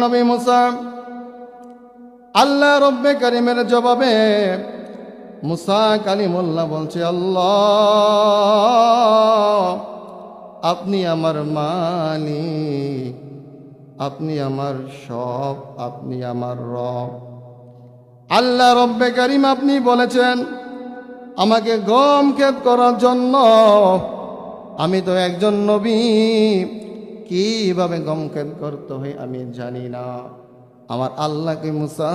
নবী মুসা আল্লাহ রব্বে কারিমের জবাবে মুসা কালিমুল্লাহ বলছে, আল্লাহ আপনি আমার মালিক, আপনি আমার সব, আপনি আমার রব। আল্লাহ রব্বে কারিম আপনি বলেছেন আমাকে গম ক্ষেত করার জন্য। আমি তো একজন নবী, কিভাবে গম ক্ষেত করতে হয় আমি জানি না। আমার আল্লাহকে মুসা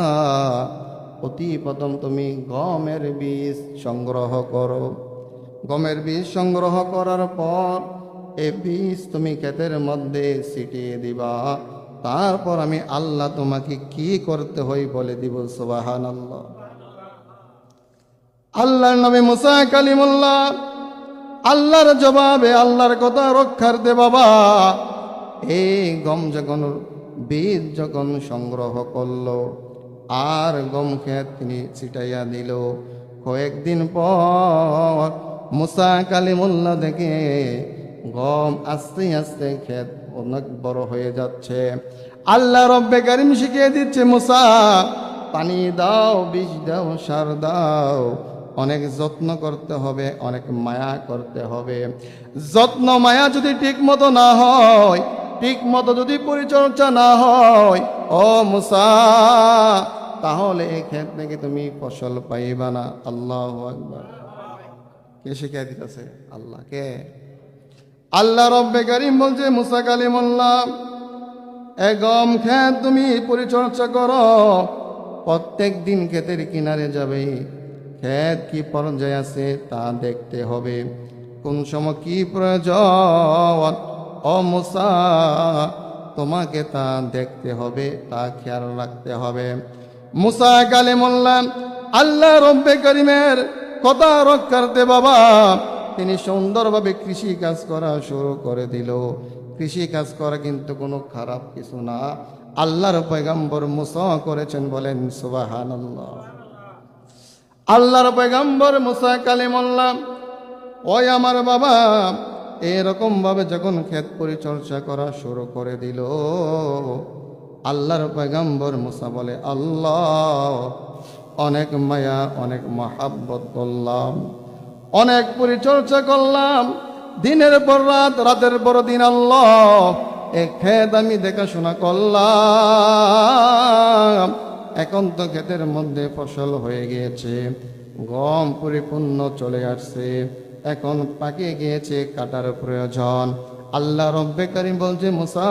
অতি প্রথম তুমি গমের বীজ সংগ্রহ করো। গমের বীজ সংগ্রহ করার পর এই বীজ তুমি ক্ষেতের মধ্যে ছিটিয়ে দিবা। তারপর আমি আল্লাহ তোমাকে কি করতে হয় বলে দিব। সুবহানাল্লাহ। আল্লাহর নবী মুসা কালিমুল্লাহ আল্লাহর জবাবে আল্লাহর কথা রক্ষার্থে বাবা এই গম যখন বীজ যখন সংগ্রহ করলো আর গম ক্ষেত তিনি ছিটাইয়া দিল। কয়েকদিন পর মুসা কালিমুল্লাহ দেখে গম আস্তে আস্তে ক্ষেত অনেক বড় হয়ে যাচ্ছে। আল্লাহ রব্বে কারিম শিখিয়ে দিচ্ছে, মুসা পানি দাও, বীজ দাও, সার দাও, অনেক যত্ন করতে হবে, অনেক মায়া করতে হবে। যত্ন মায়া যদি ঠিক মতো না হয়, ঠিক মতো যদি পরিচর্যা না হয়, ও মুসা তাহলে এই ক্ষেত থেকে তুমি ফসল পাইবা না। আল্লাহু আকবার। কে শিখিয়ে দিতেছে? আল্লাহ। কে? আল্লাহ রব্বে কারিম বলছে, মুসা কালিমুল্লাহ এ গম ক্ষেত তুমি পরিচর্যা করো। প্রত্যেক দিন ক্ষেতের কিনারে যাবে, ক্ষেত কি পর্যায়ে আছে তা দেখতে হবে, কোন সময় কি প্রয়োজন। ও মুসা তোমাকে তা দেখতে হবে, তা খেয়াল রাখতে হবে। মুসা কালিমুল্লাহ আল্লাহ রব্বে কারিমের কথা রক্ষার্থে বাবা তিনি সুন্দরভাবে কৃষি কাজ করা শুরু করে দিল। কৃষি কাজ করা কিন্তু কোনো খারাপ কিছু না। আল্লাহর পয়গম্বর মুসা করেছেন, বলেন সুবহানাল্লাহ। আল্লাহর পয়গম্বর মুসা কালিমুল্লাহ ওই আমার বাবা এরকম ভাবে যখন ক্ষেত পরিচর্যা করা শুরু করে দিল, আল্লাহর পয়গম্বর মুসা বলে, আল্লাহ অনেক মায়া, অনেক মহাব্বত করলাম, অনেক পরিচর্যা করলাম, দিনের পর রাত, রাতের পর দিন আল্লাহ এই ক্ষেত আমি দেখাশোনা করলাম। এখন তো ক্ষেতের মধ্যে ফসল হয়ে গিয়েছে, গম পরিপূর্ণ চলে আসছে, এখন পাকে গিয়েছে, কাটার প্রয়োজন। আল্লাহ রব্বে কারিম বলছে, মুসা